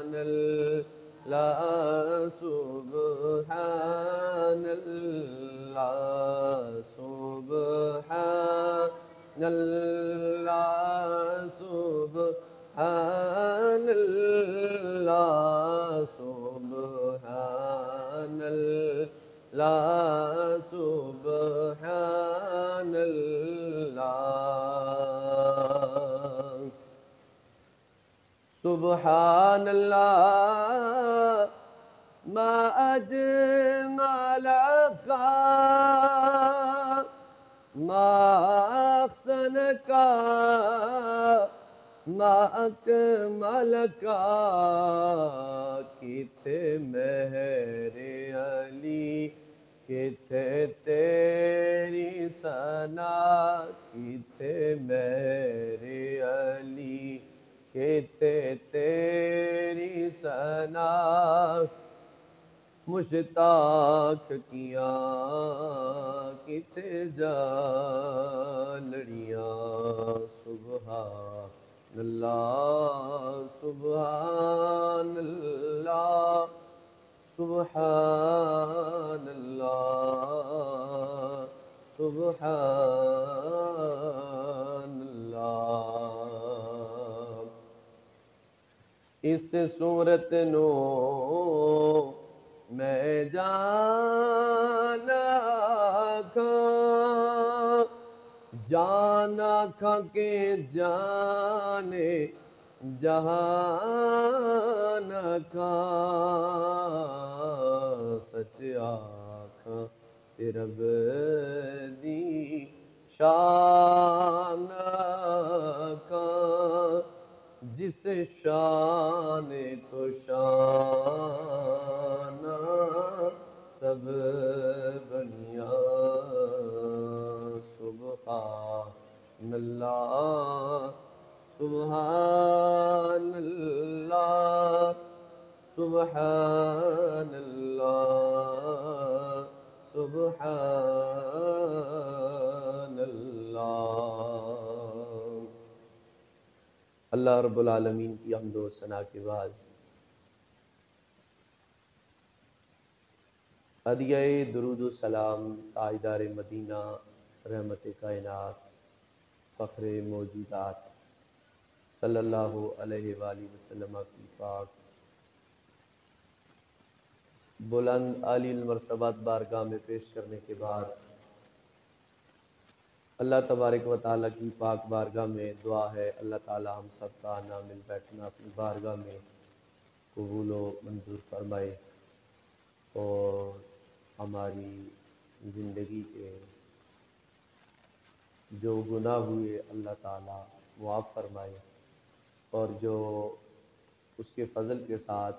सुबहानल्लाह सुबहानल्लाह सुबहानल्लाह सुबहानल्लाह सुबहानल्लाह सुबहानल्लाह मा अजमलका मा अहसनका मा अकमलका किथे मेहरे अली किथे तेरी सना किथे मेरे अली किथे तेरी सना मुश्ताक किया किथे जा लड़ियाँ सुबहानल्लाह सुबहानल्लाह सुबहानल्लाह सुबहानल्लाह। इस सूरत नो मैं जाना खां के जाने जहान खां सच आखां ते रब दी शान खां जिस शान तो शान सब बनिया सुबहानल्लाह सुबहानल्लाह सुबहानल्लाह सुबहानल्लाह। अल्लाह रब्बुल आलमीन की हम्द व सना के बाद हदियाए दुरूद व सलाम ताजदार मदीना रहमत कायनात फ़ख्रे मौजूदात सल्लल्लाहु अलैहि वसल्लम की पाक बुलंद आली मर्तबत बारगाह में पेश करने के बाद अल्लाह तबारक व तआला की पाक बारगाह में दुआ है अल्लाह ताला हम सब का आना मिल बैठना अपनी बारगाह में कबूल व मंजूर फरमाए और हमारी ज़िंदगी के जो गुनाह हुए अल्लाह ताला मुआफ़ फरमाए और जो उसके फ़ज़ल के साथ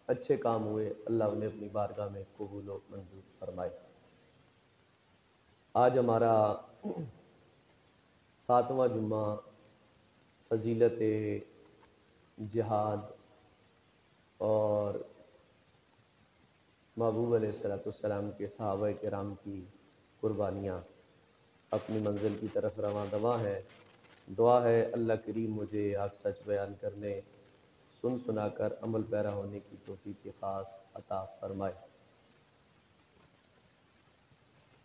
अच्छे काम हुए अल्लाह उन्हें अपनी बारगाह में कबूल व मंजूर फरमाए। आज हमारा 7वां जुम्मा फ़जीलत जिहाद और महबूब अलैहिस्सलाम के सहाबा किराम की कुर्बानियाँ अपनी मंजिल की तरफ रवां दवा है। दुआ है अल्लाह करीम मुझे हक़ सच बयान करने सुन सुनाकर अमल पैरा होने की तौफीक ख़ास अता फ़रमाए।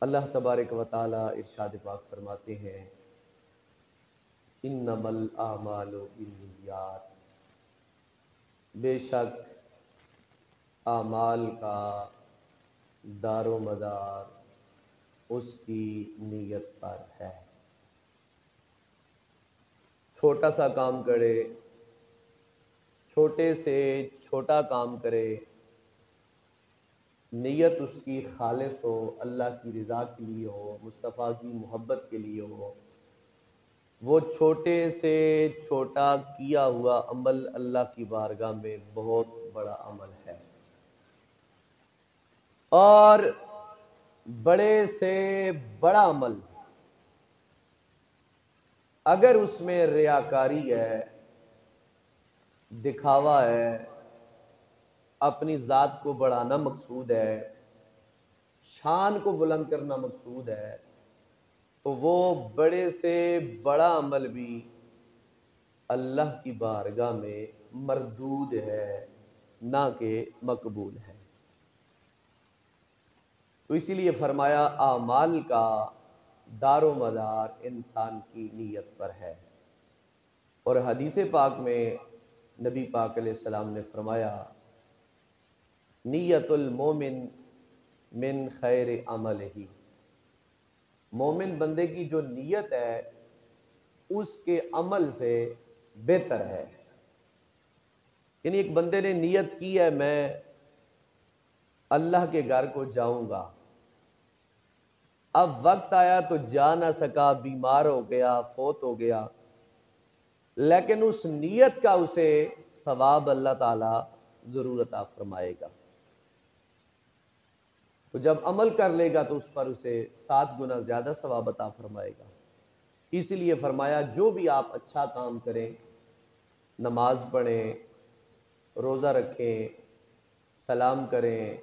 अल्लाह तबारक व तआला इरशाद पाक फरमाते हैं इन्नमल आमालु बिन्नियात, बेशक आमाल का दारो मदार उसकी नीयत पर है। छोटा सा काम करे, छोटे से छोटा काम करे, नीयत उसकी खालिस हो, अल्लाह की रज़ा के लिए हो, मुस्तफ़ा की मोहब्बत के लिए हो, वो छोटे से छोटा किया हुआ अमल अल्लाह की बारगाह में बहुत बड़ा अमल है। और बड़े से बड़ा अमल अगर उसमें रियाकारी है, दिखावा है, अपनी ज़ात को बढ़ाना मकसूद है, शान को बुलंद करना मकसूद है, तो वो बड़े से बड़ा अमल भी अल्लाह की बारगाह में मरदूद है, ना कि मकबूल है। तो इसीलिए फरमाया आमाल का दारो मदार इंसान की नीयत पर है। और हदीस पाक में नबी पाक अलैहिस्सलाम ने फरमाया, नीयतुल मोमिन मिन खैर अमल ही, मोमिन बंदे की जो नीयत है उसके अमल से बेहतर है। यानी एक बंदे ने नीयत की है मैं अल्लाह के घर को जाऊंगा, अब वक्त आया तो जा ना सका, बीमार हो गया, फोत हो गया, लेकिन उस नीयत का उसे सवाब अल्लाह ताला जरूर अता फरमाएगा। तो जब अमल कर लेगा तो उस पर उसे 7 गुना ज्यादा सवाब अता फरमाएगा। इसलिए फरमाया जो भी आप अच्छा काम करें, नमाज पढ़ें, रोज़ा रखें, सलाम करें,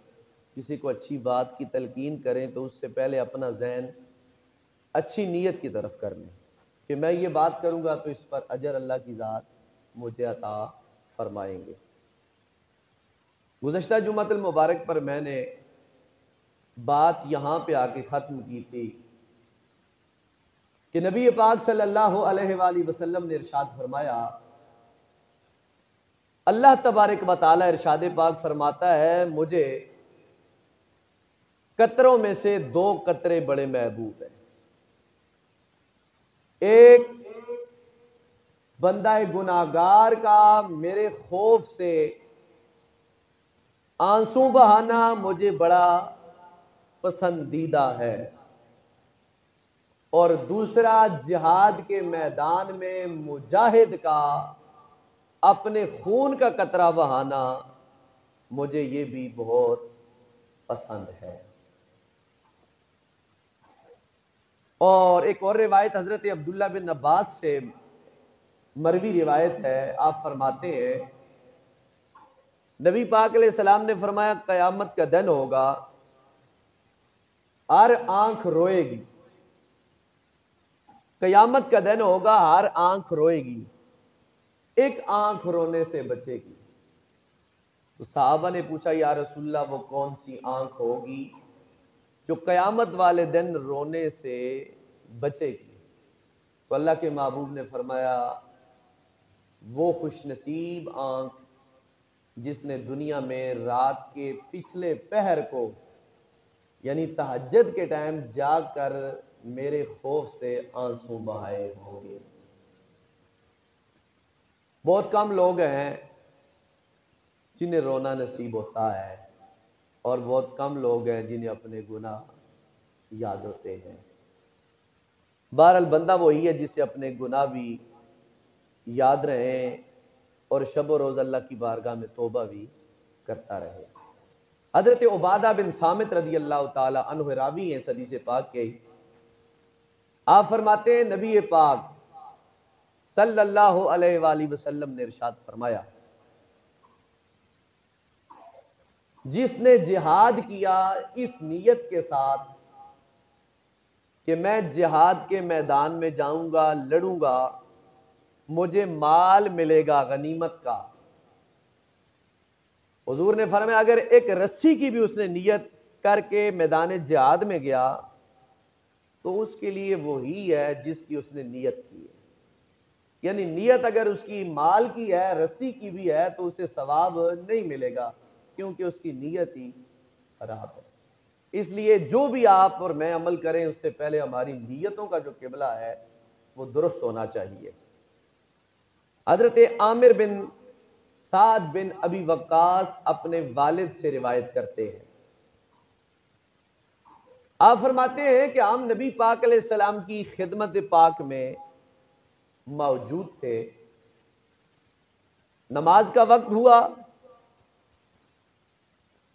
किसी को अच्छी बात की तलकीन करें, तो उससे पहले अपना ज़हन अच्छी नीयत की तरफ कर लें कि मैं ये बात करूँगा तो इस पर अजर अल्लाह की ज़ात मुझे अता फरमाएंगे। गुज़श्ता जुमातुल मुबारक पर मैंने बात यहाँ पे आके ख़त्म की थी कि नबी पाक सल्लल्लाहु अलैहि वसल्लम ने इरशाद फरमाया, अल्लाह तबारक व तआला इरशाद पाक फरमाता है, मुझे कतरों में से 2 कतरे बड़े महबूब हैं। एक बंदा गुनाहगार का मेरे खौफ से आंसू बहाना मुझे बड़ा पसंदीदा है, और दूसरा जिहाद के मैदान में मुजाहिद का अपने खून का कतरा बहाना मुझे ये भी बहुत पसंद है। और एक और रिवायत हजरत अब्दुल्ला बिन अब्बास से मरवी रिवायत है, आप फरमाते हैं नबी पाक अलैहिस्सलाम ने फरमाया, क़यामत का दिन होगा, हर आंख रोएगी। क़यामत का दिन होगा, हर आंख रोएगी, एक आंख रोने से बचेगी। तो सहाबा ने पूछा, या रसूलल्लाह वो कौन सी आंख होगी जो क़यामत वाले दिन रोने से बचेगी? तो अल्लाह के महबूब ने फरमाया, वो खुशनसीब आंख जिसने दुनिया में रात के पिछले पहर को यानी तहज्जुद के टाइम जाग कर मेरे खौफ से आंसू बहाए होंगे। बहुत कम लोग हैं जिन्हें रोना नसीब होता है, और बहुत कम लोग हैं जिन्हें अपने गुनाह याद होते हैं। बहरहाल बंदा वही है जिसे अपने गुनाह भी याद रहें और शब रोज़ अल्लाह की बारगाह में तौबा भी करता रहे। हज़रत उबादा बिन सामित रज़ी अल्लाह ताला अन्हु रावी हैं इस हदीस पाक के। आप फरमाते हैं, नबी पाक सल्लल्लाहु अलैहि वसल्लम ने इरशाद फरमाया, जिसने जिहाद किया इस नीयत के साथ कि मैं जिहाद के मैदान में जाऊंगा, लड़ूंगा, मुझे माल मिलेगा गनीमत का। हुजूर ने फरमाया, अगर एक रस्सी की भी उसने नीयत करके मैदान जिहाद में गया तो उसके लिए वही है जिसकी उसने नीयत की है। यानी नीयत अगर उसकी माल की है, रस्सी की भी है, तो उसे सवाब नहीं मिलेगा, क्योंकि उसकी नीयत ही खराब है। इसलिए जो भी आप और मैं अमल करें उससे पहले हमारी नीयतों का जो किबला है वो दुरुस्त होना चाहिए। हजरत आमिर बिन साद बिन अबी वक्कास अपने वालिद से रिवायत करते हैं, आप फरमाते हैं कि हम नबी पाक अलैहिस्सलाम की खिदमत पाक में मौजूद थे। नमाज का वक्त हुआ,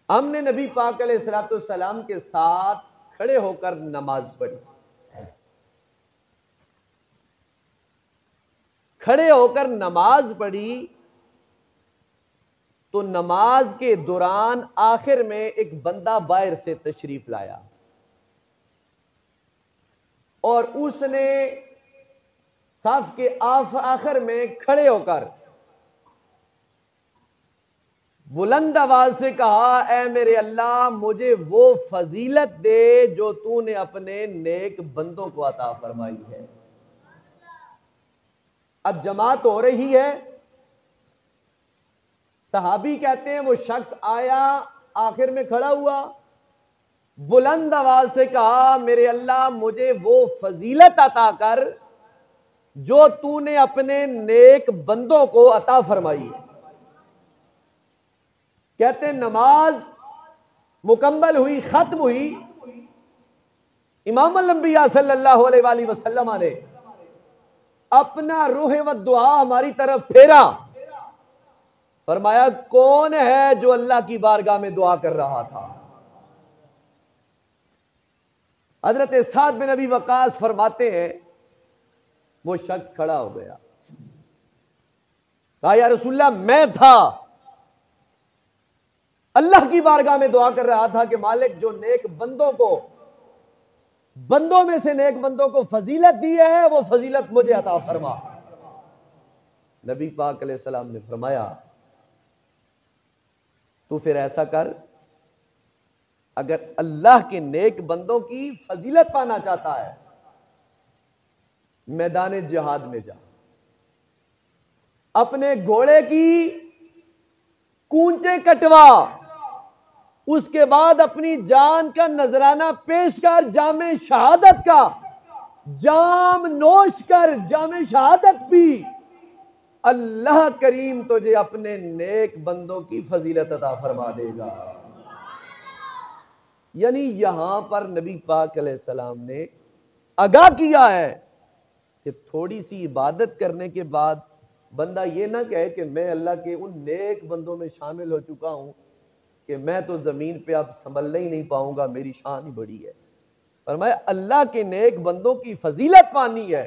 हमने नबी पाक अलैहिस्सलाम के साथ खड़े होकर नमाज पढ़ी। खड़े होकर नमाज पढ़ी तो नमाज के दौरान आखिर में एक बंदा बाहर से तशरीफ लाया और उसने सफ के आखिर में खड़े होकर बुलंद आवाज से कहा, ए मेरे अल्लाह मुझे वो फजीलत दे जो तूने अपने नेक बंदों को अता फरमाई है। अब जमात हो रही है, सहाबी कहते हैं वो शख्स आया, आखिर में खड़ा हुआ, बुलंद आवाज से कहा, मेरे अल्लाह मुझे वो फजीलत अता कर जो तूने अपने नेक बंदों को अता फरमाई है। कहते नमाज मुकम्मल हुई, खत्म हुई, इमाम अल-अंबिया सल्लल्लाहु अलैहि वसल्लम ने अपना रूह व दुआ हमारी तरफ फेरा, फरमाया कौन है जो अल्लाह की बारगाह में दुआ कर रहा था। हजरत साद बिन अबी वक्कास फरमाते हैं वो शख्स खड़ा हो गया, कहा या रसूलल्लाह मैं था, अल्लाह की बारगाह में दुआ कर रहा था कि मालिक जो नेक बंदों को, बंदों में से नेक बंदों को फजीलत दी है वो फजीलत मुझे अता फरमा। नबी पाक अलैहिस्सलाम ने फरमाया तू फिर ऐसा कर, अगर अल्लाह के नेक बंदों की फजीलत पाना चाहता है मैदान जिहाद में जा, अपने घोड़े की कूंचे कटवा, उसके बाद अपनी जान का नजराना पेश कर, जामे शहादत का जाम नोश कर, जामे शहादत पी, अल्लाह करीम तुझे अपने नेक बंदों की फजीलत अता फरमा देगा। यानी यहां पर नबी पाक अलैहिस्सलाम ने आगाह किया है कि थोड़ी सी इबादत करने के बाद बंदा ये ना कहे कि मैं अल्लाह के उन नेक बंदों में शामिल हो चुका हूं कि मैं तो जमीन पे अब संभलने ही नहीं पाऊंगा, मेरी शान ही बड़ी है। फरमाया अल्लाह के नेक बंदों की फजीलत पानी है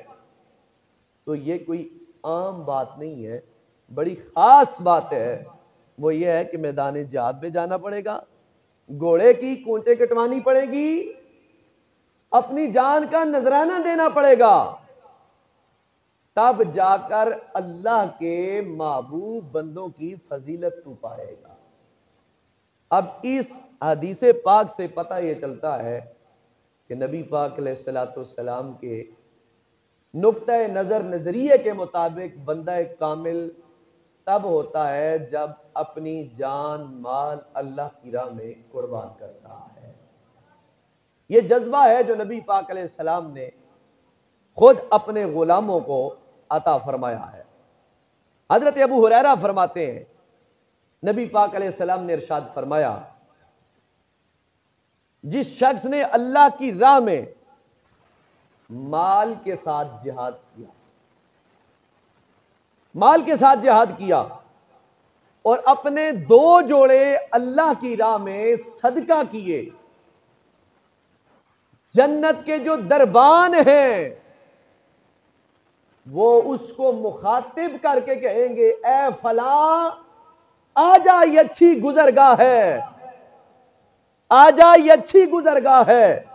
तो ये कोई आम बात नहीं है, बड़ी खास बात है। वो ये है कि मैदान जिहाद में जाना पड़ेगा, घोड़े की कूंचे कटवानी पड़ेगी, अपनी जान का नजराना देना पड़ेगा, तब जाकर अल्लाह के महबूब बंदों की फजीलत तू पाएगा। अब इस हदीसे पाक से पता यह चलता है कि नबी पाक अलैहिस्सलाम के नुक्ता नज़र नज़रिए के मुताबिक बंदा कामिल तब होता है जब अपनी जान माल अल्लाह की राह में कुर्बान करता है। यह जज्बा है जो नबी पाक अलैहिस्सलाम ने खुद अपने गुलामों को अता फरमाया है। हजरत अबू हुरैरा फरमाते हैं नबी पाक अलैहिस्सलाम ने इरशाद फरमाया जिस शख्स ने अल्लाह की राह में माल के साथ जिहाद किया, माल के साथ जिहाद किया और अपने दो जोड़े अल्लाह की राह में सदका किए, जन्नत के जो दरबान हैं वो उसको मुखातिब करके कहेंगे ए फला आजा, ये अच्छी गुजरगाह है, आजा ये अच्छी गुजरगाह है,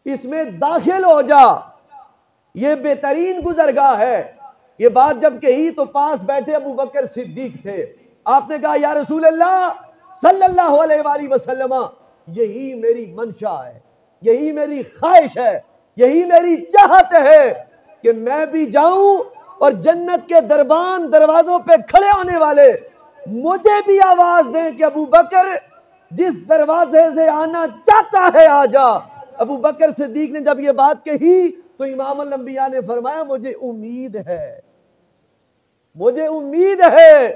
इसमें दाखिल हो जा, ये बेहतरीन गुजरगाह है। ये बात जब कही तो पास बैठे अबू बकर सिद्दीक थे। आपने कहा या रसूल अल्लाह सल्लल्लाहु अलैहि वसल्लम, यही मेरी मंशा है, यही मेरी ख्वाहिश है, यही मेरी चाहत है कि मैं भी जाऊं और जन्नत के दरबान दरवाजों पे खड़े होने वाले मुझे भी आवाज दें कि अबू बकर जिस दरवाजे से आना चाहता है आजा। अबू बकर सिद्दीक ने जब ये बात कही तो इमाम अल-अंबिया ने फरमाया मुझे उम्मीद है, मुझे उम्मीद है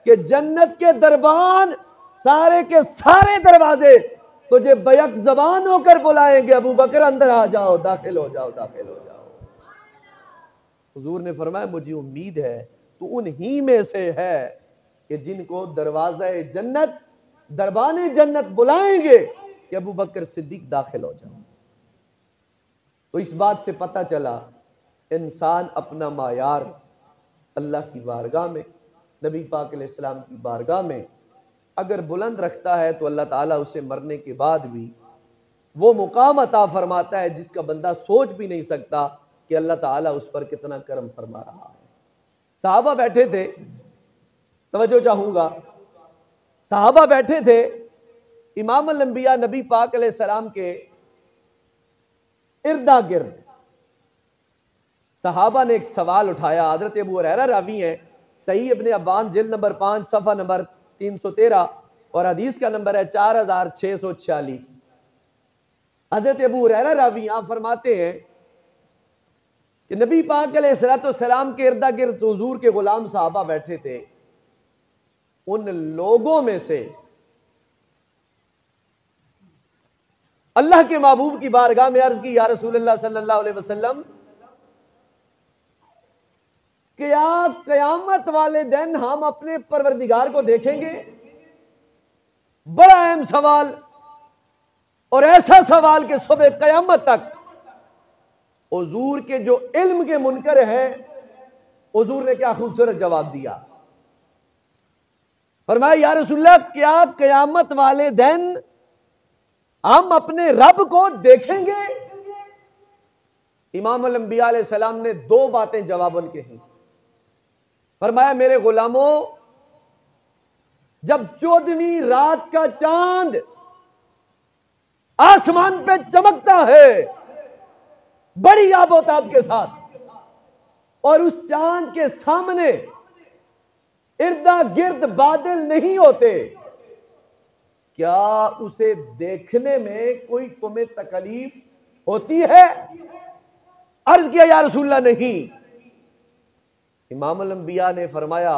कि जन्नत के दरबान सारे के सारे दरवाजे तुझे बैक ज़बान होकर बुलाएंगे, अबू बकर अंदर आ जाओ, दाखिल हो जाओ, दाखिल हो जाओ। हुजूर ने फरमाया मुझे उम्मीद है तू उन्हीं में से है कि जिनको दरवाज़ा जन्नत दरबाने जन्नत बुलाएंगे कि अबू बकर सिद्दीक दाखिल हो जाओ। तो इस बात से पता चला इंसान अपना मायार अल्लाह की बारगाह में, नबी पाक अलैहिस्सलाम की बारगाह में अगर बुलंद रखता है तो अल्लाह ताला उसे मरने के बाद भी वो मुकाम अता फरमाता है जिसका बंदा सोच भी नहीं सकता कि अल्लाह ताला उस पर कितना करम फरमा रहा है। सहाबा बैठे थे, तवज्जो चाहूंगा, सहाबा बैठे थे इमाम अल-अंबिया नबी पाक अलैहिस्सलाम के इर्दा गिर्द। सहाबा ने एक सवाल उठाया। हज़रत अबू हुरैरा रावी हैं, सही इब्ने अब्बान जिल्द नंबर 5 सफ़ा नंबर 313 और हदीस का नंबर है 4646। हज़रत अबू हुरैरा रावी आप फरमाते हैं कि नबी पाक अलैहिस्सलाम के इर्दा गिर्द हुजूर के गुलाम सहाबा बैठे थे। उन लोगों में से अल्लाह के महबूब की बारगाह में अर्ज की, या रसूलल्लाह सल्लल्लाहु अलैहि वसल्लम, क्या कयामत वाले दिन हम अपने परवरदिगार को देखेंगे? बड़ा अहम सवाल, और ऐसा सवाल कि सुबह कयामत तक हुजूर के जो इल्म के मुनकर हैं, हुजूर ने क्या खूबसूरत जवाब दिया। फरमाया, या रसूलल्लाह, क्या कयामत वाले दिन हम अपने रब को देखेंगे? इमाम अल-अंबिया अलैहिस्सलाम ने दो बातें जवाबन कही। फरमाया, मेरे गुलामों, जब 14वीं रात का चांद आसमान पे चमकता है बड़ी आबोताब के साथ, और उस चांद के सामने इर्दा गिर्द बादल नहीं होते, क्या उसे देखने में कोई तुम्हें तकलीफ होती है? अर्ज किया, या रसूलल्लाह, नहीं। इमाम अल-अंबिया ने फरमाया,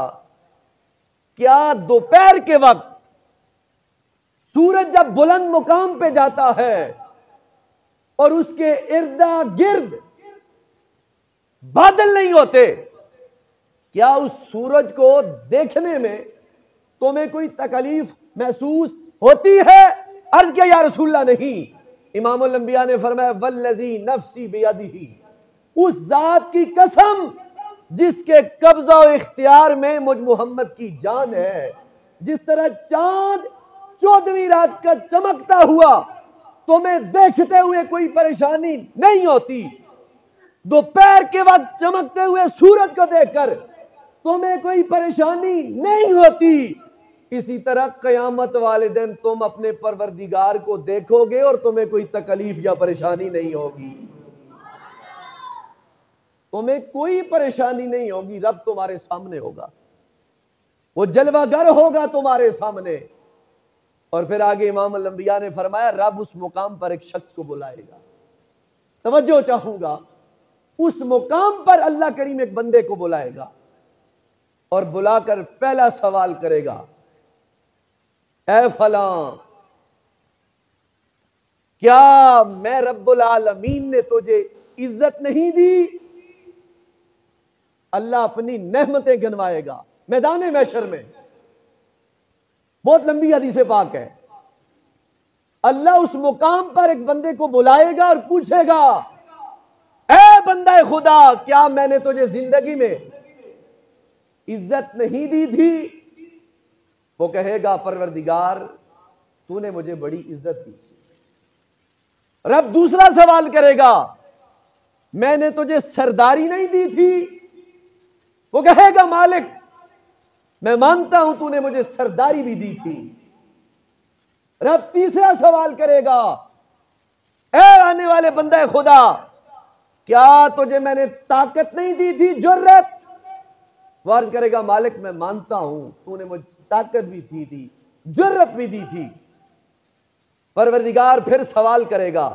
क्या दोपहर के वक्त सूरज जब बुलंद मुकाम पे जाता है और उसके इर्दा गिर्द बादल नहीं होते, क्या उस सूरज को देखने में तुम्हें कोई तकलीफ महसूस होती है? अर्ज किया, या रसूलल्लाह, नहीं। इमाम अल-अंबिया ने फरमाया, वल्लज़ी नफ्सी बियदिही, उस जात की कसम जिसके कब्जा और इख्तियार में मुझ मोहम्मद की जान है, जिस तरह चांद 14वीं रात का चमकता हुआ तुम्हें देखते हुए कोई परेशानी नहीं होती, दोपहर के वक्त चमकते हुए सूरज को देखकर तुम्हें कोई परेशानी नहीं होती, इसी तरह कयामत वाले दिन तुम अपने परवरदिगार को देखोगे और तुम्हें कोई तकलीफ या परेशानी नहीं होगी। तुम्हें कोई परेशानी नहीं होगी, रब तुम्हारे सामने होगा, वो जलवागर होगा तुम्हारे सामने। और फिर आगे इमाम अल-अंबिया ने फरमाया, रब उस मुकाम पर एक शख्स को बुलाएगा। तवज्जो चाहूंगा, उस मुकाम पर अल्लाह करीम एक बंदे को बुलाएगा और बुलाकर पहला सवाल करेगा, ऐ फलां, क्या मैं रब्बुल आलमीन ने तुझे इज्जत नहीं दी? अल्लाह अपनी नेमतें गिनवाएगा मैदान महशर में। बहुत लंबी हदीस पाक है। अल्लाह उस मुकाम पर एक बंदे को बुलाएगा और पूछेगा, ऐ बंदा खुदा, क्या मैंने तुझे जिंदगी में इज्जत नहीं दी थी? वो कहेगा, परवरदिगार, तूने मुझे बड़ी इज्जत दी थी। रब दूसरा सवाल करेगा, मैंने तुझे सरदारी नहीं दी थी? वो कहेगा, मालिक, मैं मानता हूं तूने मुझे सरदारी भी दी थी। रब तीसरा सवाल करेगा, ऐ आने वाले बंदे खुदा, क्या तुझे मैंने ताकत नहीं दी थी, जुर्रत? वो अर्ज करेगा, मालिक, मैं मानता हूं तूने मुझे ताकत भी थी, जुर्रत भी दी थी। परवरदिगार फिर सवाल करेगा,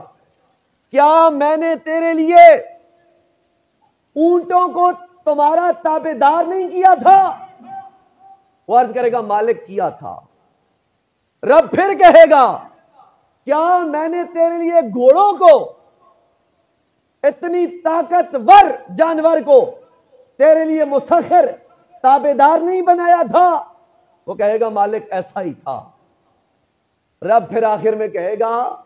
क्या मैंने तेरे लिए ऊंटों को तुम्हारा ताबेदार नहीं किया था? वो अर्ज करेगा, मालिक, किया था। रब फिर कहेगा, क्या मैंने तेरे लिए घोड़ों को, इतनी ताकतवर जानवर को तेरे लिए मुसख्खर ताबेदार नहीं बनाया था? वो कहेगा, मालिक, ऐसा ही था। रब फिर आखिर में कहेगा,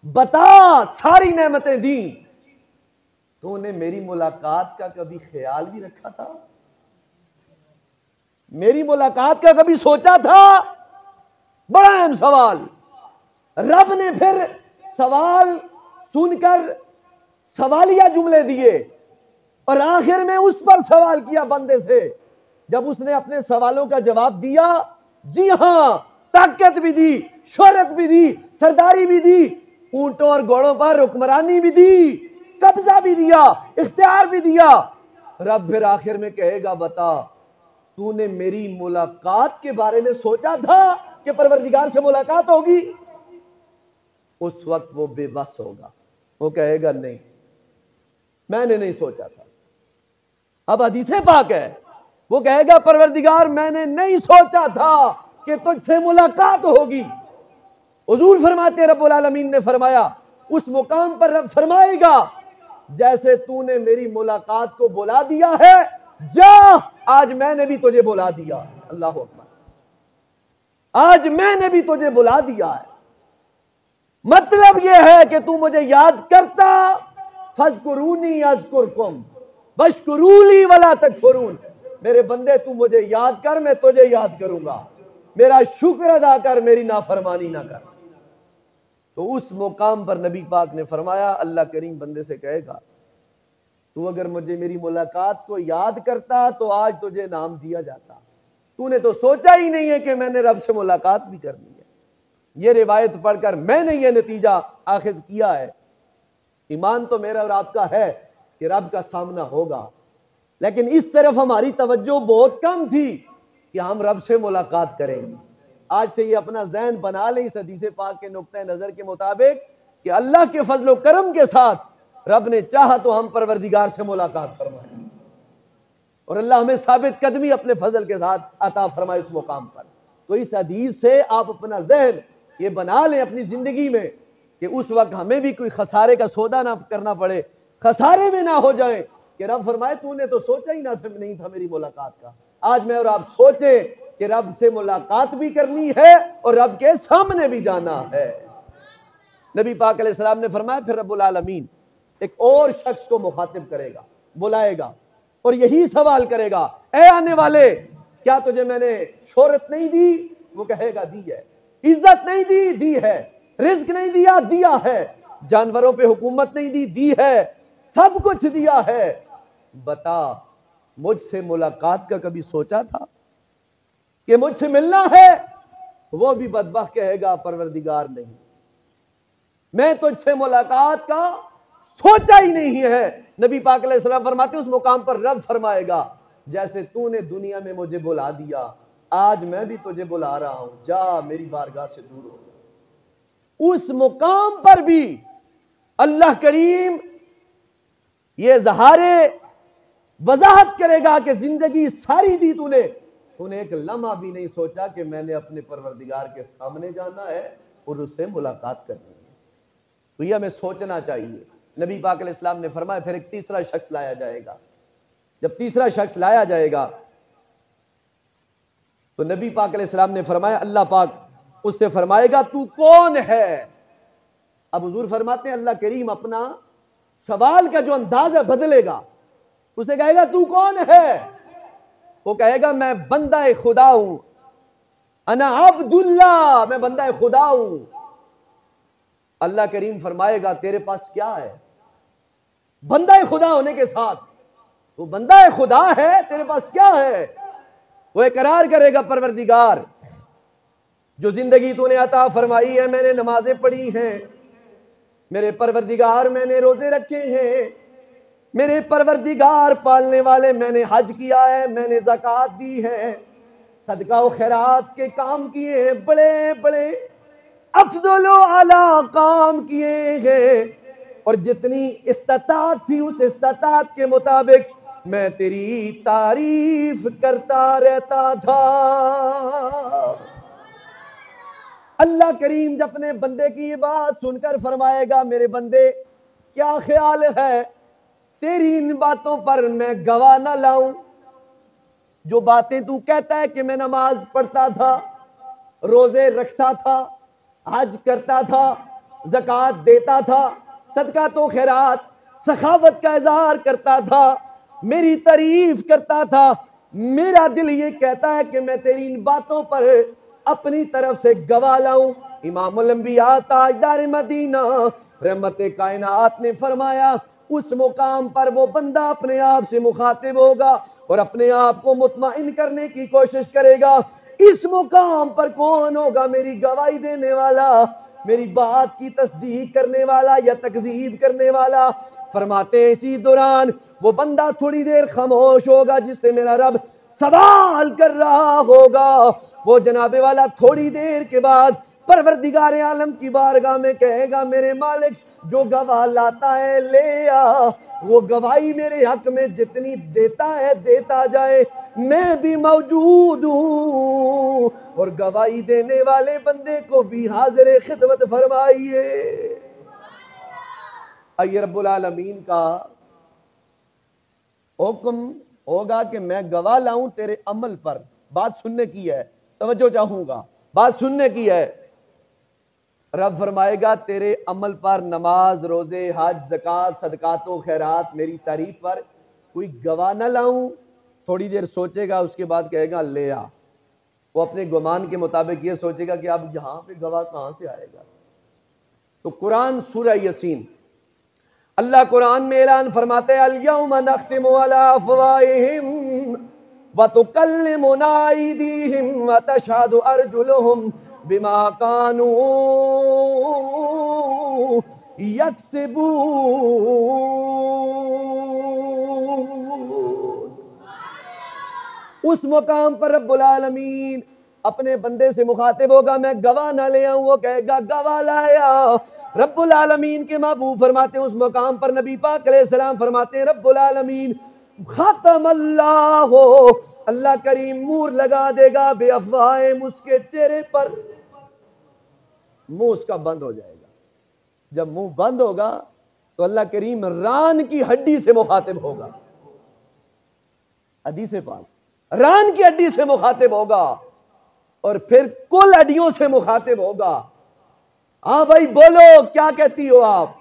बता, सारी नेमतें दी, तूने मेरी मुलाकात का कभी ख्याल भी रखा था? मेरी मुलाकात का कभी सोचा था? बड़ा अहम सवाल। रब ने फिर सवाल सुनकर सवालिया जुमले दिए और आखिर में उस पर सवाल किया बंदे से। जब उसने अपने सवालों का जवाब दिया, जी हां, ताकत भी दी, शोहरत भी दी, सरदारी भी दी, ऊंटों और घोड़ों पर हुक्मरानी भी दी, कब्जा भी दिया, इख्तियार भी दिया। रब फिर आखिर में कहेगा, बता तूने मेरी मुलाकात के बारे में सोचा था कि परवरदिगार से मुलाकात होगी? उस वक्त वो बेबस होगा, वो कहेगा नहीं, मैंने नहीं सोचा था। अब हदीसे पाक है, वो कहेगा परवरदिगार मैंने नहीं सोचा था कि तुझसे मुलाकात होगी। हुजूर फरमाते रब्बुल आलमीन ने फरमाया, उस मुकाम पर रब फरमाएगा जैसे तूने मेरी मुलाकात को बुला दिया है, जा आज मैंने भी तुझे बुला दिया है। अल्लाह अकबर, आज मैंने भी तुझे बुला दिया है। मतलब यह है कि तू मुझे याद करता, फज़कुरूनी अज़कुरकुम वश्कुरूली वला तकफुरून। मेरे बंदे तू मुझे याद कर, मैं तुझे याद करूंगा, मेरा शुक्र अदा कर, मेरी नाफरमानी ना कर। तो उस मुकाम पर नबी पाक ने फरमाया, अल्लाह करीम बंदे से कहेगा, तू अगर मुझे मेरी मुलाकात को याद करता तो आज तुझे नाम दिया जाता, तूने तो सोचा ही नहीं है कि मैंने रब से मुलाकात भी करनी है। ये रिवायत पढ़कर मैंने ये नतीजा आखिर किया है, ईमान तो मेरा और आपका है कि रब का सामना होगा, लेकिन इस तरफ हमारी तवज्जो बहुत कम थी कि हम रब से मुलाकात करेंगे। आज से ये अपना ज़हन बना लें इस हदीस पाक के नुक्ते नज़र के मुताबिक कि अल्लाह के फजल व करम के साथ रब ने चाहा तो हम परवरदिगार से मुलाकात फरमाएं, और अल्लाह हमें साबित कदमी अपने फजल के साथ अता फरमाए उस मुकाम पर। तो इस हदीस से आप अपना जहन ये बना लें अपनी ज़िंदगी में कि उस वक्त हमें भी कोई खसारे का सौदा ना करना पड़े, खसारे में ना हो जाए कि रब फरमाए तूने तो सोचा ही नहीं था मेरी मुलाकात का। आज मैं और आप सोचे कि रब से मुलाकात भी करनी है और रब के सामने भी जाना है। नबी पाक अलैहिस्सलाम ने फरमाया, फिर रब्बुल आलमीन एक और शख्स को मुखातिब करेगा, बुलाएगा और यही सवाल करेगा, ए आने वाले, क्या तुझे मैंने शोहरत नहीं दी? वो कहेगा दी है। इज्जत नहीं दी? दी है। रिज्क नहीं दिया? दिया है। जानवरों पे हुकूमत नहीं दी? दी है। सब कुछ दिया है। बता मुझसे मुलाकात का कभी सोचा था कि मुझसे मिलना है? वो भी बदबख्त कहेगा, परवरदिगार नहीं, मैं तुझसे मुलाकात का सोचा ही नहीं है। नबी पाक अलैहिस्सलाम फरमाते उस मुकाम पर रब फरमाएगा, जैसे तूने दुनिया में मुझे बुला दिया, आज मैं भी तुझे बुला रहा हूं, जा मेरी बारगाह से दूर हो जा। उस मुकाम पर भी अल्लाह करीम ये ज़हारे वजाहत करेगा कि जिंदगी सारी दी तूने एक लम्हा भी नहीं सोचा कि मैंने अपने परवरदिगार के सामने जाना है और उससे मुलाकात करनी है। तो यह हमें सोचना चाहिए। नबी पाक अलैहिस्सलाम ने फरमाया, फिर एक तीसरा शख्स लाया जाएगा। जब तीसरा शख्स लाया जाएगा तो नबी पाक अलैहिस्सलाम ने फरमाया, अल्लाह पाक उससे फरमाएगा, तू कौन है? अब हुजूर फरमाते हैं, अल्लाह करीम अपना सवाल का जो अंदाज है बदलेगा, उसे कहेगा तू कौन है? वो कहेगा मैं बंदा खुदा हूं, अना अब्दुल्लाह, मैं बंदा खुदा हूं। अल्लाह करीम फरमाएगा, तेरे पास क्या है? बंदा खुदा होने के साथ वो बंदा खुदा है, तेरे पास क्या है? वो इकरार करेगा, परवरदिगार जो जिंदगी तूने अता फरमाई है, मैंने नमाजें पढ़ी हैं, मेरे परवरदिगार मैंने रोजे रखे हैं, मेरे परवरदिगार पालने वाले, मैंने हज किया है, मैंने ज़कात दी है, सदका व खैरात के काम किए हैं, बड़े बड़े अफजल आला काम किए हैं, और जितनी इस्तात थी उस इस्तात के मुताबिक मैं तेरी तारीफ करता रहता था। अल्लाह करीम जब अपने बंदे की ये बात सुनकर फरमाएगा, मेरे बंदे क्या ख्याल है तेरी इन बातों पर मैं गवाह ना लाऊं? जो बातें तू कहता है कि मैं नमाज पढ़ता था, रोजे रखता था, हज करता था, ज़कात देता था, सदका तो खैरात सखावत का इज़हार करता था, मेरी तारीफ करता था, मेरा दिल ये कहता है कि मैं तेरी इन बातों पर अपनी तरफ से गवाह लाऊं। इमामुल अंबिया ताजदार मदीना रहमत कायनात ने फरमाया, उस मुकाम पर वो बंदा अपने आप से मुखातिब होगा और अपने आप को मुतमईन करने की कोशिश करेगा। इस मुकाम पर कौन होगा मेरी गवाही देने वाला, मेरी बात की तस्दीक करने वाला या तकजीब करने वाला। फरमाते हैं इसी दौरान वो बंदा थोड़ी देर खामोश होगा जिससे मेरा रब सवाल कर रहा होगा। वो जनाबे वाला थोड़ी देर के बाद परवरदिगार आलम की बारगाह में कहेगा, मेरे मालिक जो गवाह लाता है ले आ, वो गवाही मेरे हक में जितनी देता है देता जाए, मैं भी मौजूद हूं और गवाही देने वाले बंदे को भी हाजिर खिदमत फरमाइए। आइए रब्बुल आलमीन का हुक्म होगा कि मैं गवाह लाऊं तेरे अमल पर। बात सुनने की है, तवज्जो चाहूंगा, बात सुनने की है। रब फरमाएगा तेरे अमल पर, नमाज, रोजे, हज, ज़कात, सदकातो, खैरात, मेरी तारीफ पर कोई गवाह ना लाऊं। थोड़ी देर सोचेगा, उसके बाद कहेगा ले आ। वो अपने गुमान के मुताबिक ये सोचेगा कि अब यहां पे गवाह कहां से आएगा। तो कुरान सूरह यासीन, अल्लाह कुरान में ऐलान फरमाते हैं अल-यौमा नख्तिमु अला अफ़वाहिहिम व तुकल्लिमुना अयदीहिम व तशहदु अर्जुलुहुम बिमा कानू यक्सिबून। उस मुकाम पर रब्बुल आलमीन अपने बंदे से मुखातिब होगा, मैं गवाह ना ले आऊं, वो कहेगा गवाह लाया। रब्बुल आलमीन के महबूब फरमाते हैं उस मुकाम पर, नबी पाक अलैहिस्सलाम फरमाते हैं रब्बुल आलमीन खत्म अल्लाह हो, अल्लाह करीम मूर लगा देगा बेअफ़वाहिम, उसके चेहरे पर मुंह उसका बंद हो जाएगा। जब मुंह बंद होगा तो अल्लाह करीम रान की हड्डी से मुखातिब होगा। हदीस पाक, रान की हड्डी से मुखातिब होगा और फिर कुल हड्डियों से मुखातिब होगा। हाँ भाई बोलो क्या कहती हो आप।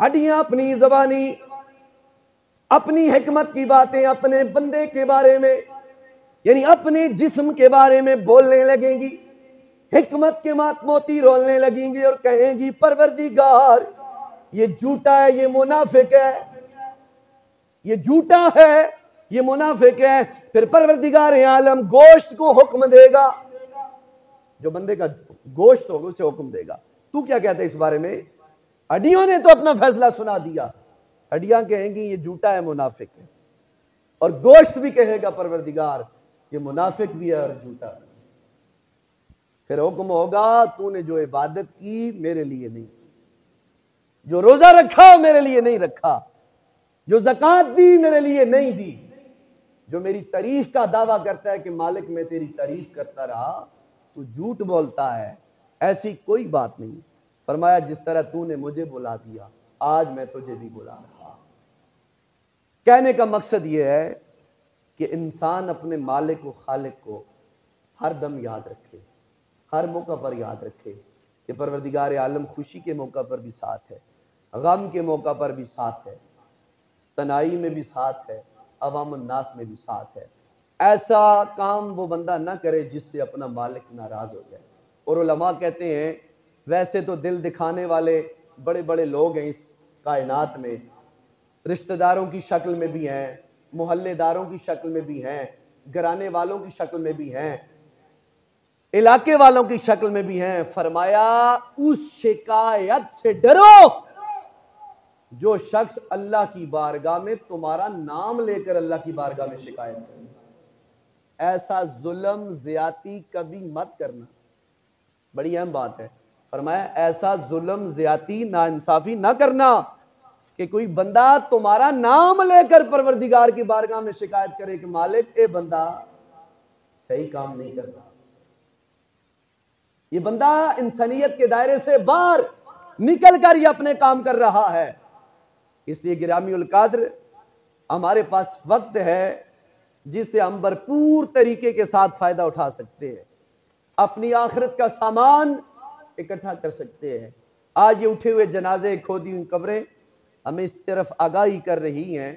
हड्डियां अपनी जबानी, अपनी हिकमत की बातें अपने बंदे के बारे में, यानी अपने जिस्म के बारे में बोलने लगेंगी, हिकमत के मात मोती रोलने लगेंगी और कहेंगी परवरदिगार ये झूठा है, ये मुनाफिक है, ये झूठा है, ये मुनाफिक है। फिर परवरदिगार आलम गोश्त को हुक्म देगा, जो बंदे का गोश्त होगा उसे हुक्म देगा, तू क्या कहता है इस बारे में। हड्डियों ने तो अपना फैसला सुना दिया, हड्डियां कहेंगी ये झूठा है, मुनाफिक है, और गोश्त भी कहेगा परवरदिगार ये मुनाफिक भी है और झूठा है। फिर हुक्म होगा तूने जो इबादत की मेरे लिए नहीं, जो रोजा रखा मेरे लिए नहीं रखा, जो ज़कात दी मेरे लिए नहीं दी, जो मेरी तारीफ का दावा करता है कि मालिक मैं तेरी तारीफ करता रहा, तू झूठ बोलता है, ऐसी कोई बात नहीं। फरमाया जिस तरह तूने मुझे बुला दिया आज मैं तुझे भी बुला रहा। कहने का मकसद यह है कि इंसान अपने मालिक व खालिक को हर दम याद रखे, हर मौका पर याद रखे कि परवरदिगार आलम खुशी के मौका पर भी साथ है, गम के मौका पर भी साथ है, तनाई में भी साथ है, अवामुन नास में भी साथ है। ऐसा काम वो बंदा ना करे जिससे अपना मालिक नाराज हो जाए। और उलमा कहते हैं वैसे तो दिल दिखाने वाले बड़े बड़े लोग हैं इस कायनात में, रिश्तेदारों की शक्ल में भी हैं, मोहल्लेदारों की शक्ल में भी हैं, घराने वालों की शक्ल में भी हैं, इलाके वालों की शक्ल में भी हैं। फरमाया उस शिकायत से डरो जो शख्स अल्लाह की बारगाह में तुम्हारा नाम लेकर अल्लाह की बारगाह में शिकायत करे। ऐसा जुल्म ज्यादती कभी मत करना, बड़ी अहम बात है। फरमाया ऐसा जुल्म ज्यादती नाइंसाफी ना करना कि कोई बंदा तुम्हारा नाम लेकर परवरदिगार की बारगाह में शिकायत करे कि मालिक ए बंदा सही काम नहीं करता, ये बंदा इंसानियत के दायरे से बाहर निकल कर ये अपने काम कर रहा है। इसलिए गिरामी उल कादर हमारे पास वक्त है जिससे हम भरपूर तरीके के साथ फायदा उठा सकते हैं, अपनी आखिरत का सामान इकट्ठा कर सकते हैं। आज ये उठे हुए जनाजे, खोदी हुई कब्रें हमें इस तरफ आगाही कर रही हैं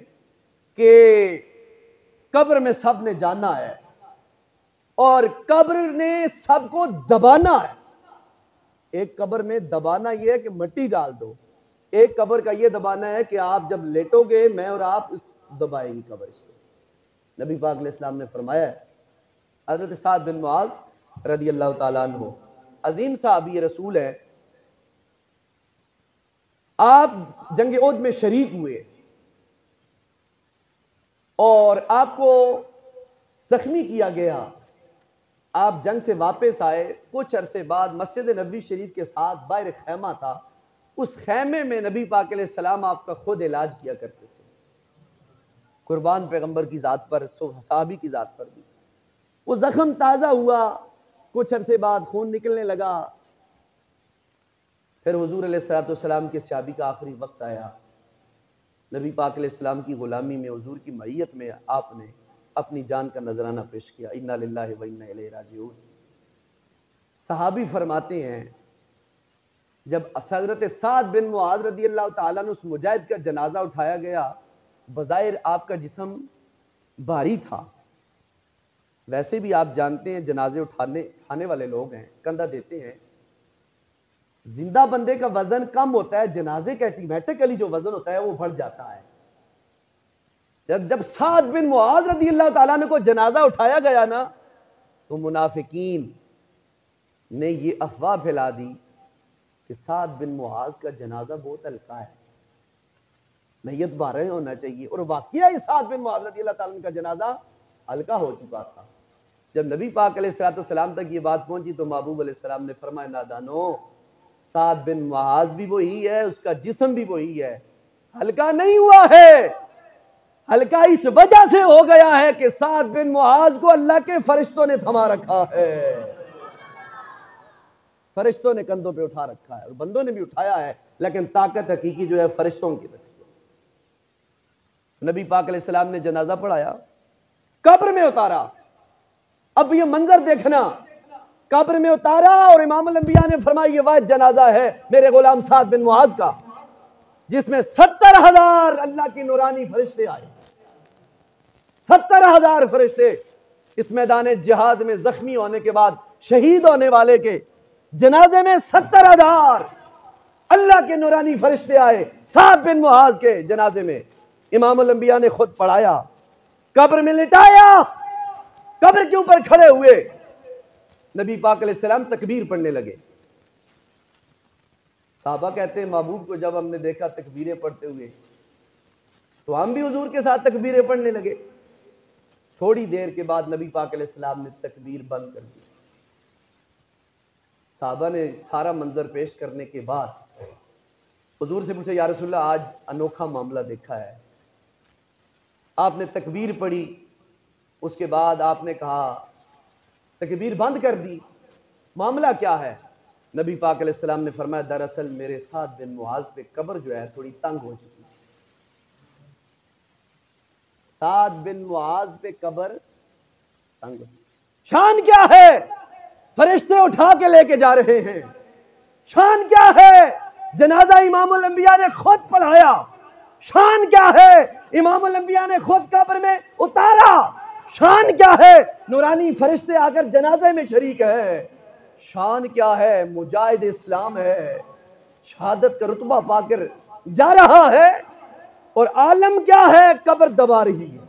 कि कब्र में सब ने जाना है और कब्र ने सबको दबाना है। एक कब्र में दबाना यह है कि मिट्टी डाल दो, एक कब्र का यह दबाना है कि आप जब लेटोगे मैं और आप इस दबाएंगे कब्र इसको। नबी पाक अलैहि सलाम ने फरमाया हज़रत साद बिन मुआज़ रदी अल्लाह ताला अन्हु अजीम सहाबी रसूल है। आप जंग उहद में शरीक हुए और आपको जख्मी किया गया। आप जंग से वापस आए, कुछ अरसे बाद मस्जिद नबी शरीफ के साथ बाहर खैमा था, उस खैमे में नबी पाक अलैहिस्सलाम आपका खुद इलाज किया करते थे। कुर्बान पैगंबर की ज़ात पर, सहाबी की ज़ात पर भी वो ज़ख्म ताज़ा हुआ, कुछ अरसे बाद खून निकलने लगा। फिर हुजूर अलैहिस्सलाम के सहाबी का आखिरी वक्त आया, नबी पाक अलैहिस्सलाम की ग़ुलामी में, हुजूर की मैयत में आपने अपनी जान का नजराना पेश किया। इन्ना लिल्लाहि व इन्ना इलैहि राजिऊन। सहाबी फरमाते हैं, जब हज़रत साद बिन मुआज़ रदी अल्लाह ताला अन्हु उस मुजाहिद का जनाजा उठाया गया, बज़ाहिर आपका जिस्म भारी था। वैसे भी आप जानते हैं जनाजे उठाने वाले लोग हैं, कंधा देते हैं। जिंदा बंदे का वजन कम होता है, जनाजे का ऑटोमेटिकली जो वजन होता है वो बढ़ जाता है। जब साद बिन मुआज़ रदी अल्लाह ताला अन्हु को जनाजा उठाया गया ना, तो मुनाफिकीन ने ये अफवाह फैला दी कि साद बिन मुआज़ का जनाजा बहुत हल्का है, मैयत बारह होना चाहिए। और वाकया ही साद बिन मुआज़ रदी अल्लाह ताला अन्हु का जनाजा हल्का हो चुका था। जब नबी पाक अलैहिस्सलाम तक ये बात पहुंची तो महबूब अलैहिस्सलाम ने फरमाया, नादानो, साद बिन मुआज़ भी वही है, उसका जिस्म भी वही है, हल्का नहीं हुआ है। हल्का इस वजह से हो गया है कि साद बिन मुआज़ को अल्लाह के फरिश्तों ने थमा रखा है, फरिश्तों ने कंधों पे उठा रखा है, और बंदों ने भी उठाया है, लेकिन ताकत हकीकी जो है फरिश्तों की रखी है। नबी पाक अलैहिस्सलाम ने जनाजा पढ़ाया, कब्र में उतारा। अब ये मंजर देखना, कब्र में उतारा और इमामुल अंबिया ने फरमाया, ये वह जनाजा है मेरे गुलाम साद बिन मुआज़ का, जिसमें 70,000 अल्लाह की नूरानी फरिश्ते आए। 70,000 फरिश्ते इस मैदान जिहाद में जख्मी होने के बाद शहीद होने वाले के जनाजे में 70,000 अल्लाह के नूरानी फरिश्ते आए। साद बिन मुआज़ के जनाजे में इमामुल अंबिया ने खुद पढ़ाया, कब्र में लिटाया, कब्र के ऊपर खड़े हुए, नबी पाक अलैहिस्सलाम तकबीर पढ़ने लगे। साहबा कहते हैं, महबूब को जब हमने देखा तकबीरें पढ़ते हुए तो हम भी हुजूर के साथ तकबीरें पढ़ने लगे। थोड़ी देर के बाद नबी पाक अलैहिस्सलाम ने तकबीर बंद कर दी। साहबा ने सारा मंजर पेश करने के बाद हुजूर से पूछा, या रसूलल्लाह, आज अनोखा मामला देखा है। आपने तकबीर पढ़ी, उसके बाद आपने कहा तकबीर बंद कर दी, मामला क्या है? नबी पाक अलैहिस्सलाम ने फरमाया, दरअसल मेरे साद बिन मुआज़ पे कब्र जो है थोड़ी तंग हो चुकी थी। साद बिन मुआज़ पे कब्र तंग। शान क्या है? फरिश्ते उठा के लेके जा रहे हैं। शान क्या है? जनाजा इमामुल अंबिया ने खुद पढ़ाया। शान क्या है? इमामुल अंबिया ने खुद कब्र में उतारा। शान क्या है? नूरानी फरिश्ते आकर जनाजे में शरीक है। शान क्या है? मुजाहिद इस्लाम है, शहादत का रुतबा पाकर जा रहा है। और आलम क्या है? कब्र दबा रही है।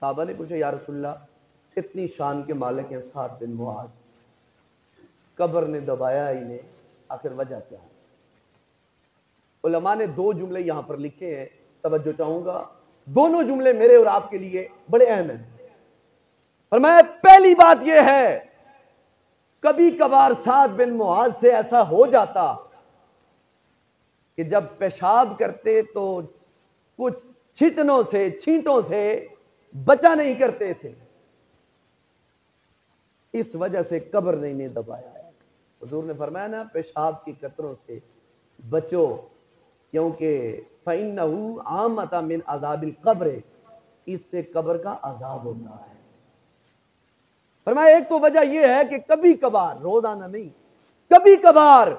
साहबा ने पूछा, या रसूलल्लाह, इतनी शान के मालिक हैं साद बिन मुआज़, कब्र ने दबाया इन्हें, आखिर वजह क्या है? उलमा ने दो जुमले यहां पर लिखे हैं, तवज्जो चाहूंगा। दोनों जुमले मेरे और आपके लिए बड़े अहम हैं। फरमाया, पहली बात यह है, कभी कभार साद बिन मुआज़ से ऐसा हो जाता कि जब पेशाब करते तो कुछ छींटों से बचा नहीं करते थे, इस वजह से कब्र ने इन्हें दबाया है। हुजूर ने फरमाया ना, पेशाब की कतरों से बचो, क्योंकि फ़इन्नहु आमता मिन अज़ाबिल क़ब्र, इससे कब्र का अजाब होता है। फरमाया, एक तो वजह यह है कि कभी कभार, रोजाना नहीं, कभी कभार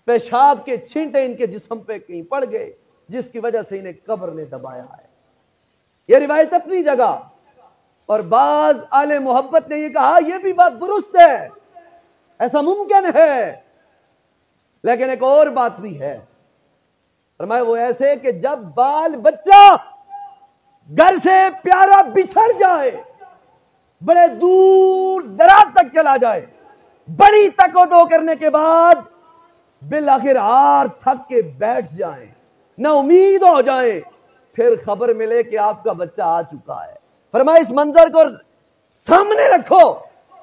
पेशाब के छींटे इनके जिस्म पे कहीं पड़ गए, जिसकी वजह से इन्हें कब्र ने दबाया है। यह रिवायत अपनी जगह, और बाज आले मोहब्बत ने यह कहा, यह भी बात दुरुस्त है, ऐसा मुमकिन है, लेकिन एक और बात भी है। फरमाया, वो ऐसे कि जब बाल बच्चा घर से प्यारा बिछड़ जाए, बड़े दूर दराज तक चला जाए, बड़ी तको करने के बाद बिल आखिर हार थक के बैठ जाएं, ना उम्मीद हो जाए, फिर खबर मिले कि आपका बच्चा आ चुका है। फरमाया इस मंजर को सामने रखो,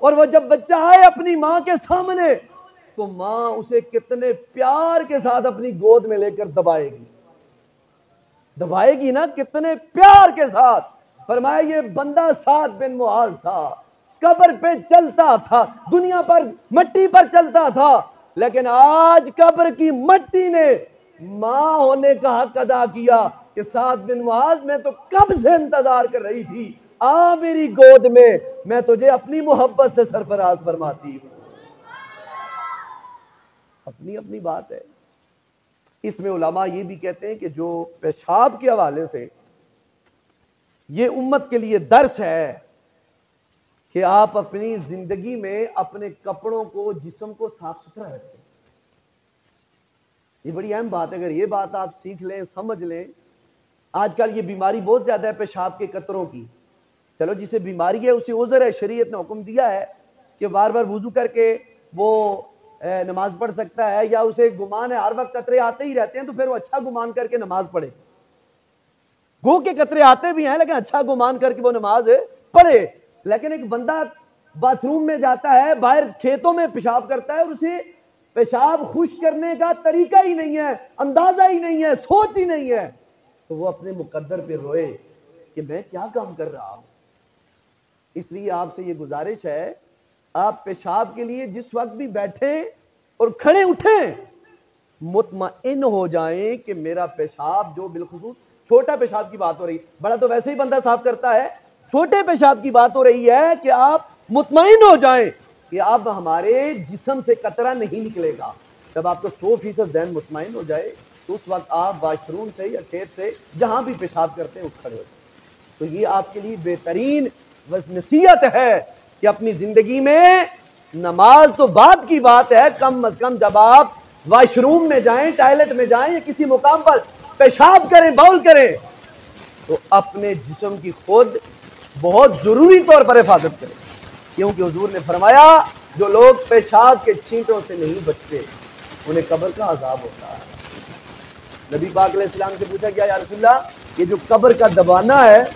और वह जब बच्चा आए अपनी मां के सामने तो मां उसे कितने प्यार के साथ अपनी गोद में लेकर दबाएगी ना, कितने प्यार के साथ। फरमाया ये बंदा साद बिन मुआज था, कब्र पे चलता था, दुनिया पर मट्टी पर चलता था, लेकिन आज कब्र की मट्टी ने मां होने का हक अदा किया कि साद बिन मुआज मैं तो कब से इंतजार कर रही थी, आ मेरी गोद में, मैं तुझे अपनी मोहब्बत से सरफराज फरमाती हूं। अपनी अपनी बात है। इसमें उलमा ये भी कहते हैं कि जो पेशाब के हवाले से ये उम्मत के लिए दर्स है कि आप अपनी जिंदगी में अपने कपड़ों को, जिस्म को साफ सुथरा रखें। ये बड़ी अहम बात है। अगर ये बात आप सीख लें, समझ लें। आजकल ये बीमारी बहुत ज्यादा है पेशाब के कतरों की। चलो जिसे बीमारी है उसे उज़र है, शरीयत ने हुक्म दिया है कि बार बार वुजू करके वो नमाज पढ़ सकता है, या उसे गुमान है हर वक्त कतरे आते ही रहते हैं तो फिर वो अच्छा गुमान करके नमाज पढ़े। गो के कतरे आते भी हैं लेकिन अच्छा गुमान करके वो नमाज पढ़े। लेकिन एक बंदा बाथरूम में जाता है, बाहर खेतों में पेशाब करता है और उसे पेशाब खुश करने का तरीका ही नहीं है, अंदाजा ही नहीं है, सोच ही नहीं है, तो वो अपने मुकद्दर पे रोए कि मैं क्या काम कर रहा हूं। इसलिए आपसे ये गुजारिश है, आप पेशाब के लिए जिस वक्त भी बैठे और खड़े उठें, मुतमइन हो जाएं कि मेरा पेशाब, जो बिलखुसूस छोटा पेशाब की बात हो रही, बड़ा तो वैसे ही बंदा साफ करता है, छोटे पेशाब की बात हो रही है कि आप मुतमइन हो जाएं कि अब हमारे जिस्म से कतरा नहीं निकलेगा। जब आपको 100% ज़हन मुतमइन हो जाए तो उस वक्त आप वाशरूम से या खेत से जहां भी पेशाब करते हैं उठ खड़े हो जाए। तो ये आपके लिए बेहतरीन नसीहत है कि अपनी जिंदगी में, नमाज तो बात की बात है, कम अज कम जब आप वाशरूम में जाएं, टॉयलेट में जाएं या किसी मुकाम पर पेशाब करें, बाउल करें, तो अपने जिस्म की खुद बहुत जरूरी तौर पर हिफाजत करें। क्योंकि हुजूर ने फरमाया जो लोग पेशाब के छींटों से नहीं बचते उन्हें कब्र का अजाब होता है। नबी पाक अलैहिस्सलाम से पूछा गया, या रसूलल्लाह ये जो कब्र का दबाना है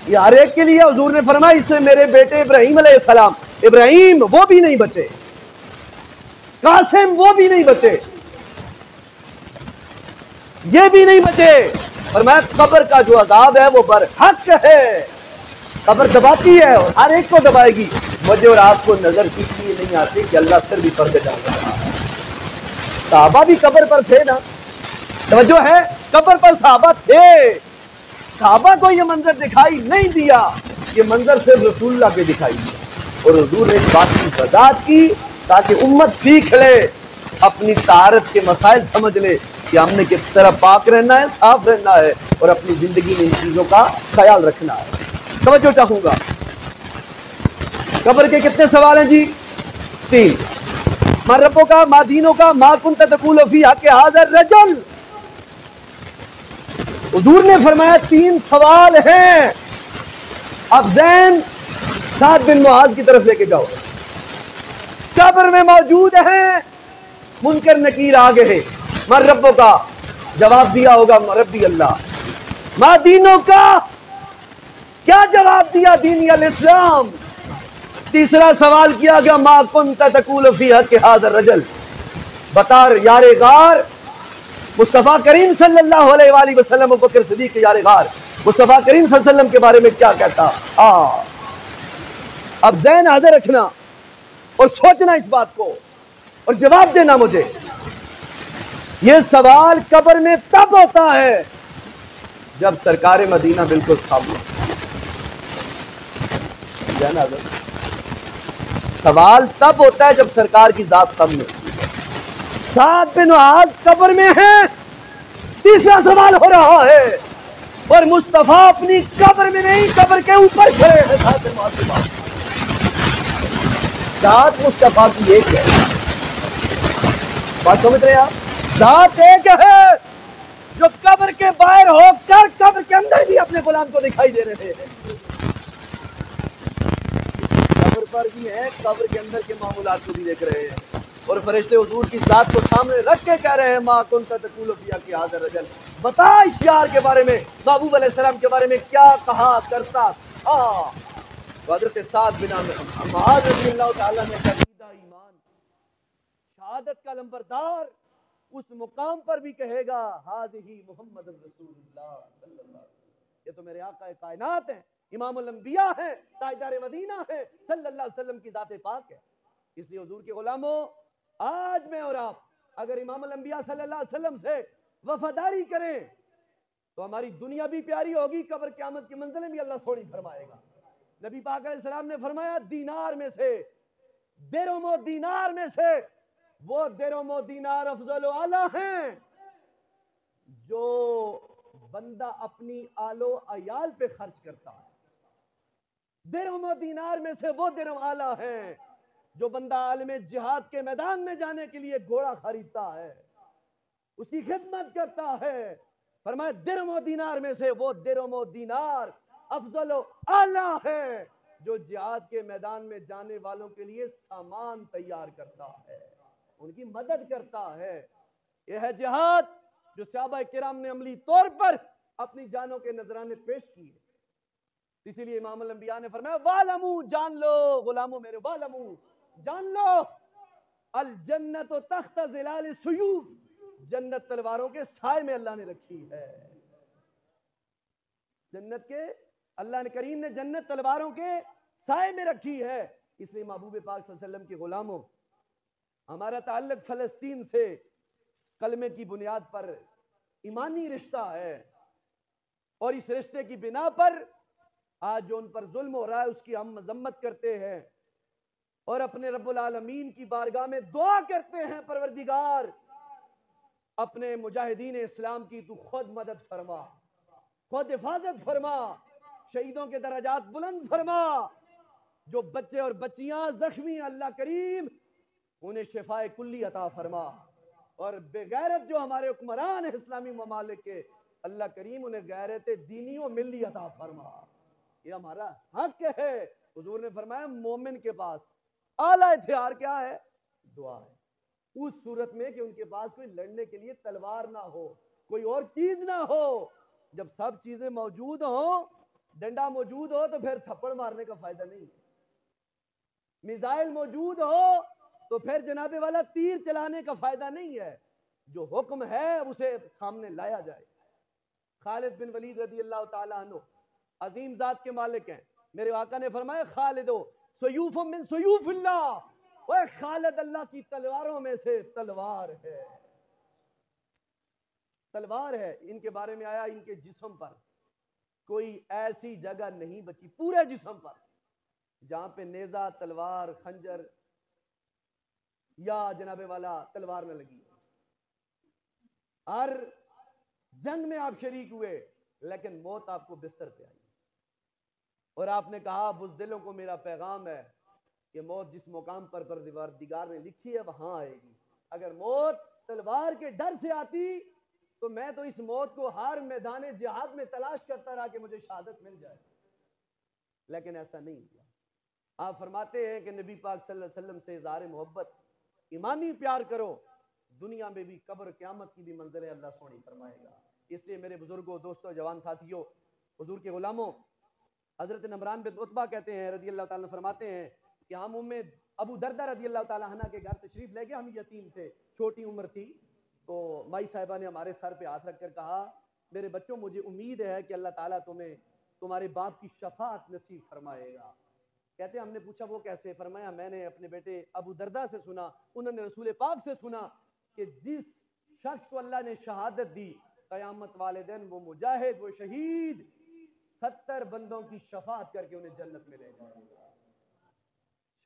ये हर एक के लिए? हुजूर ने फरमाया इससे मेरे बेटे इब्राहिम अलैहिस्सलाम, इब्राहिम वो भी नहीं बचे, कासिम वो भी नहीं बचे, ये भी नहीं बचे। फरमाया कब्र का जो अजाब है वो बरहक है, कब्र दबाती है और हर एक को दबाएगी। मुझे और आपको नजर इसलिए नहीं आती कि अल्लाह फिर भी पर्दे डाल रहा है। सहाबा भी कब्र पर थे ना, तवज्जो है, कब्र पर सहाबा थे, सहाबा को ये मंजर दिखाई नहीं दिया, ये मंजर सिर्फ रसूलुल्लाह पे दिखाई दिया। और हुजूर ने इस बात की वजाहत की ताकि उम्मत सीख ले, अपनी तारत के मसाइल समझ ले कि हमने किस तरह पाक रहना है, साफ रहना है और अपनी जिंदगी में इन चीजों का ख्याल रखना है। तवज्जो चाहूंगा। कब्र के कितने सवाल हैं जी? 3। मा रब्बो का, मा दीनों का, मा कुंत तकूल फी हक़ हाज़र रजल। हुजूर ने फरमाया 3 सवाल हैं। अब ज़हन साद बिन मुआज की तरफ लेके जाओ। कब्र में मौजूद है, मुनकर नकीर आगे है। मा रब्बो का जवाब दिया होगा रब्बी अल्लाह। मा दीनों का क्या जवाब दिया? दीनी अल इस्लाम। तीसरा सवाल किया गया, मा कुंत तकूल फी हक़ हाज़र रजल। बता यारे गार मुस्तफ़ा करीम सल्लल्लाहु अलैहि वसल्लम, अबू बकर सिद्दीक़ के यारे गार मुस्तफ़ा करीम सल्लल्लाहु अलैहि वसल्लम के बारे में क्या कहता? अब ज़हन हाज़िर रखना और सोचना इस बात को और जवाब देना मुझे। यह सवाल कब्र में तब होता है जब सरकार मदीना बिल्कुल सामने। सवाल तब होता है जब सरकार की जात सामने। साद बिन मुआज कब्र में है, तीसरा सवाल हो रहा है और मुस्तफा अपनी कब्र में नहीं, कब्र के ऊपर खड़े हैं। साद बिन मुआज के पास जात मुस्तफा की एक है, बात समझ रहे हैं आप? जात एक है, जो कब्र के बाहर होकर कब्र के अंदर भी अपने गुलाम को दिखाई दे रहे हैं। कब्र पर भी है, कब्र के अंदर के मामूलात को भी देख रहे हैं। और फरिश्ते हुजूर की जात को सामने रख के कह रहे हैं मा कुन्ता तक़ूलु फ़िया कि हाज़ा रजल, बता इस यार के बारे में, महबूब अलैहिस्सलाम के बारे में क्या कहा करता था। हज़रत साद बिन मुआज़ रज़ियल्लाहु तआला ने अक़ीदा ईमान शहादत का लंबरदार उस मुकाम पर भी कहेगा हाज़िही मुहम्मद रसूलुल्लाह सल्लल्लाहु अलैहि वसल्लम, ये तो मेरे आका कायनात हैं, इमामुल अंबिया हैं, ताजदार मदीना हैं, सल्लल्लाहु अलैहि वसल्लम की ज़ात पाक है। इसलिए हुजूर के गुलामों, आज मैं और आप अगर इमामुल अंबिया सल्लल्लाहु अलैहि वसल्लम से वफादारी करें तो हमारी दुनिया भी प्यारी होगी, कब्र क़यामत की मंजिलें भी अल्लाह सोनी फरमाएगा। नबी पाक अलैहिस्सलाम ने फरमाया दीनार में से, दिरहम दीनार में से वो दिरहम दीनार अफजल आला हैं जो बंदा अपनी आलो अयाल पे खर्च करता है। दिरहम दीनार में से वो दिरहम आला है जो बंदा आलम जिहाद के मैदान में जाने के लिए घोड़ा खरीदता है, उसकी खिदमत करता है। फरमाया दिरहम दीनार में से वो दिरहम दीनार अफजल आला है जो जिहाद के मैदान में जाने वालों के लिए सामान तैयार करता है, उनकी मदद करता है। यह है जिहाद जो सहाबा किराम ने अमली तौर पर अपनी जानों के नजराने पेश किए। इसीलिए इमामुल अंबिया ने फरमाया वालमू, जान लो गुलामों मेरे, वालमू जान लो अल जन्नत तख्त ज़िलाल सुयूफ, जन्नत तलवारों के साए में अल्लाह ने रखी है। जन्नत के अल्लाह ने करीम ने जन्नत तलवारों के साए में रखी है। इसलिए महबूब पाक सल्लल्लाहु अलैहि वसल्लम के गुलामों, हमारा ताल्लुक फलस्तीन से कलमे की बुनियाद पर ईमानी रिश्ता है और इस रिश्ते की बिना पर आज जो उन पर जुल्म हो रहा है उसकी हम मजम्मत करते हैं और अपने रब्बुल आलमीन की बारगाह में दुआ करते हैं, परवरदिगार अपने मुजाहिदीन इस्लाम की तू खुद मदद फरमा, खुद हिफाजत फरमा, शहीदों के दराजात बुलंद फरमा, जो बच्चे और बच्चियां जख्मी अल्लाह करीम उन्हें शिफाए कुल्ली अता फरमा, और बेगैरत जो हमारे हुक्मरान है इस्लामी ममालिक के, अल्लाह करीम उन्हें गैरत दीनी और मिल्ली अता फरमा। ये हमारा हक है। हुजूर ने फरमाया मोमिन के पास आला हथियार क्या है? दुआ है। उस सूरत में कि उनके पास कोई लड़ने के लिए तलवार ना हो, कोई और चीज ना हो। जब सब चीजें मौजूद हो, डंडा मौजूद हो, तो फिर थप्पड़ मारने का फायदा नहीं है। मिसाइल मौजूद हो तो फिर जनाबे वाला तीर चलाने का फायदा नहीं है। जो हुक्म है उसे सामने लाया जाए। खालिद बिन वलीद रदी अल्लाह ताला अन्हु अजीम जात के मालिक हैं। मेरे आका ने फरमाया खालिदो सयूफुम मिन सयूफिल्लाह, ओए खालिद अल्लाह की तलवारों में से तलवार है, तलवार है। इनके बारे में आया इनके जिस्म पर कोई ऐसी जगह नहीं बची पूरे जिस्म पर जहां पे नेजा, तलवार, खंजर या जनाबे वाला तलवार न लगी। हर जंग में आप शरीक हुए लेकिन मौत आपको बिस्तर पे आई और आपने कहा बुज़दिलों को मेरा पैगाम है कि मौत जिस मुकाम पर परवरदिगार ने लिखी है वहां आएगी। अगर मौत तलवार के डर से आती तो मैं तो इस मौत को हर मैदान जिहाद में तलाश करता रहा कि मुझे शहादत मिल जाए, लेकिन ऐसा नहीं हुआ। आप फरमाते हैं कि नबी पाक सल्लल्लाहु अलैहि वसल्लम से इज़हार मोहब्बत, ईमानी प्यार करो, दुनिया में भी कब्र क़यामत की भी मंजिलें अल्लाह सोनी फरमाएगा। इसलिए मेरे बुजुर्गों, दोस्तों, जवान साथियों, हुजूर के गुलामों, हजरत नमरान बिन उतबा कहते हैं रदी अल्लाह ताला फरमाते हैं कि हम उम्मे अबू दरदा रदी अल्लाह ताला अन्हा के घर तशरीफ ले गए। हम यतीम थे, छोटी उम्र थी, तो माई साहिबा ने हमारे सर पे हाथ रखकर कहा मेरे बच्चों मुझे उम्मीद है कि अल्लाह ताला तुम्हें तुम्हारे बाप की शफाअत नसीब फरमाएगा। कहते हैं हमने पूछा वो कैसे? फरमाया मैंने अपने बेटे अबू दरदा से सुना, उन्होंने रसूल पाक से सुना कि जिस शख्स को अल्लाह ने शहादत दी क़यामत वाले दिन वो मुजाहिद, वो शहीद 70 बंदों की शफाअत करके उन्हें जन्नत में ले जाएगा,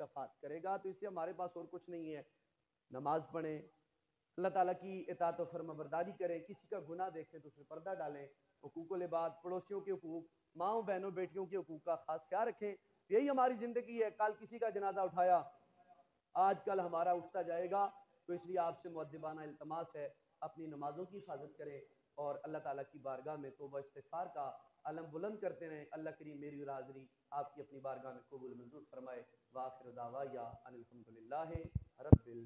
शफाअत करेगा। तो इसलिए हमारे पास और कुछ नहीं है। नमाज पढ़ें, अल्लाह ताला की इताअत और फरमाबरदारी करें, किसी का गुनाह देखें तो उसमें पर्दा डालें, हुकूकुल इबाद, पड़ोसियों के हुकूक, माओ बहनों बेटियों के हुकूक का खास ख्याल रखें। यही हमारी ज़िंदगी है। कल किसी का जनाजा उठाया, आज कल हमारा उठता जाएगा। तो इसलिए आपसे मुअद्दिबाना इल्तमास है अपनी नमाजों की हिफाजत करें, और अल्लाह ताला की बारगाह में तौबा इस्तिग़फ़ार का अलम बुलंद करते रहें। अल्लाह करीम मेरी और हाज़िरी आपकी अपनी बारगाह में कबूल मंजूर फरमाए। व आखिर दावा या अनिल हम्दुलिल्लाहि रब्बिल